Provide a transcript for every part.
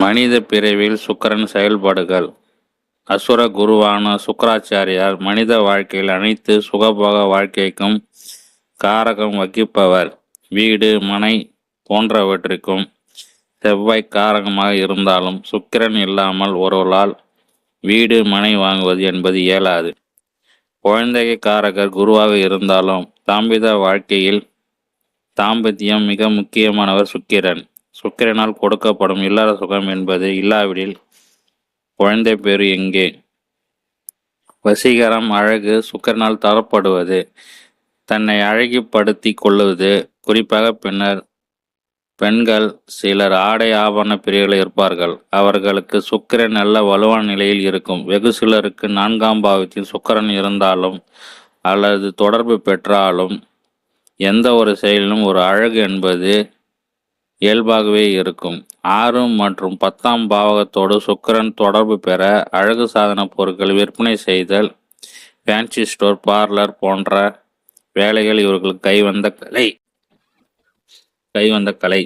மனித பிறவியில் சுக்கிரன் செயல்பாடுகள். அசுர குருவான சுக்கிராச்சாரியார் மனித வாழ்க்கையில் அனைத்து சுகபோக வாழ்க்கைக்கும் காரகம் வகிப்பவர். வீடு மனை போன்றவற்றிற்கும் செவ்வாய் காரகமாக இருந்தாலும் சுக்கிரன் இல்லாமல் ஒருவரால் வீடு மனை வாங்குவது என்பது இயலாது. குழந்தை காரகர் குருவாக இருந்தாலும் தாம்பத்தியம் மிக முக்கியமானவர் சுக்கிரன். சுக்கிரனால் கொடுக்கப்படும் இல்லற சுகம் என்பது இல்லாவிடில் குழந்தை பேரு எங்கே? வசீகரம் அழகு சுக்கிரனால் தரப்படுவது. தன்னை அழகிப்படுத்தி கொள்ளுவது. குறிப்பாக பெண்கள் சிலர் ஆடை ஆபரண பிரிவுகளில் இருப்பார்கள். அவர்களுக்கு சுக்கிரன் நல்ல வலுவான நிலையில் இருக்கும். வெகு சிலருக்கு 4ஆம் பாவத்தில் சுக்கிரன் இருந்தாலும் அல்லது தொடர்பு பெற்றாலும் எந்த ஒரு செயலிலும் ஒரு அழகு என்பது இயல்பாகவே இருக்கும். 6 மற்றும் 10ஆம் பாவகத்தோடு சுக்கிரன் தொடர்பு பெற அழகு சாதன பொருட்கள் விற்பனை செய்தல், ஃபேன்சி ஸ்டோர், பார்லர் போன்ற வேலைகள் இவர்களுக்கு கைவந்த கலை.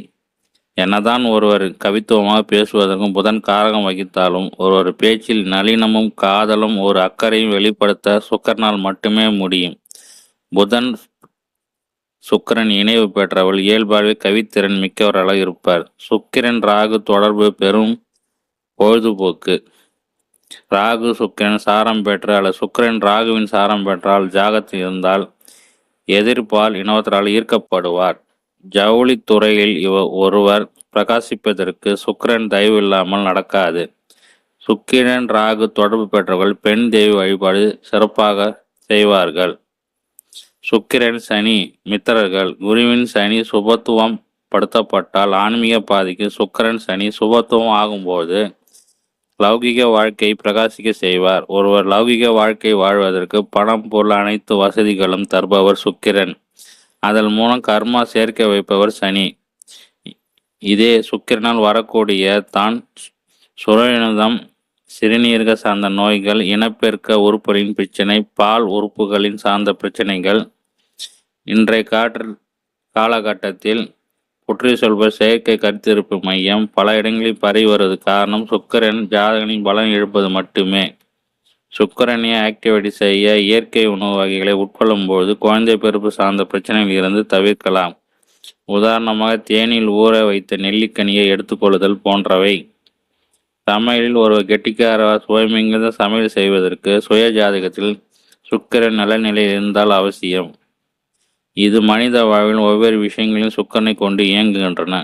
என்னதான் ஒருவர் கவித்துவமாக பேசுவதற்கும் புதன் காரகம் வகித்தாலும் ஒருவர் பேச்சில் நளினமும் காதலும் ஒரு அக்கறையும் வெளிப்படுத்த சுக்கிரனால் மட்டுமே முடியும். புதன் சுக்கிரன் இணைவு பெற்றவள் இயல்பாகவே கவித்திறன் மிக்கவர்களாக இருப்பார். சுக்கிரன் ராகு தொடர்பு பெரும் பொழுதுபோக்கு. ராகு சுக்கிரன் சாரம் பெற்று அல்லது சுக்கிரன் ராகுவின் சாரம் பெற்றால் ஜாகத்தில் இருந்தால் எதிர்ப்பால் இனவத்தரால் ஈர்க்கப்படுவார். ஜவுளித்துறையில் ஒருவர் பிரகாசிப்பதற்கு சுக்கிரன் தயவு இல்லாமல் நடக்காது. சுக்கிரன் ராகு தொடர்பு பெற்றவர்கள் பெண் தெய்வ வழிபாடு சிறப்பாக செய்வார்கள். சுக்கிரன் சனி மித்திரர்கள். குருவின் சனி சுபத்துவம் படுத்தப்பட்டால் ஆன்மீக பாதைக்கு சுக்கிரன் சனி சுபத்துவம் ஆகும்போது லௌகிக வாழ்க்கை பிரகாசிக்க செய்வார். ஒருவர் லௌகிக வாழ்க்கை வாழ்வதற்கு பணம் பொருள் அனைத்து வசதிகளும் தருபவர் சுக்கிரன். அதன் மூலம் கர்மா சேர்க்க வைப்பவர் சனி. இதே சுக்கிரனால் வரக்கூடிய தான் சுரநலம், சிறுநீரக சார்ந்த நோய்கள், இனப்பெருக்க உறுப்புகளின் பிரச்சனை, பால் உறுப்புகளின் சார்ந்த பிரச்சனைகள். இன்றைய காலகட்டத்தில் சொல்ப செயற்கை கருத்திருப்பு மையம் பல இடங்களில் பரவி வருவது காரணம் சுக்கிரன் ஜாதகனின் பலன் இழப்பது மட்டுமே. சுக்கிரனை ஆக்டிவேட் செய்ய இயற்கை உணவு வகைகளை உட்கொள்ளும் போது குழந்தை பிறப்பு சார்ந்த பிரச்சனைகளில் இருந்து தவிர்க்கலாம். உதாரணமாக தேனில் ஊற வைத்த நெல்லிக்கனியை எடுத்துக்கொள்ளுதல் போன்றவை. சமையலில் ஒரு கெட்டிக்கார சுவைமிகுந்த சமையல் செய்வதற்கு சுய ஜாதகத்தில் சுக்கிரன் நல்ல நிலையில் இருந்தால் அவசியம். இது மனித வாழ்வில் ஒவ்வொரு விஷயங்களையும் சுக்கிரனை கொண்டு இயங்குகின்றன.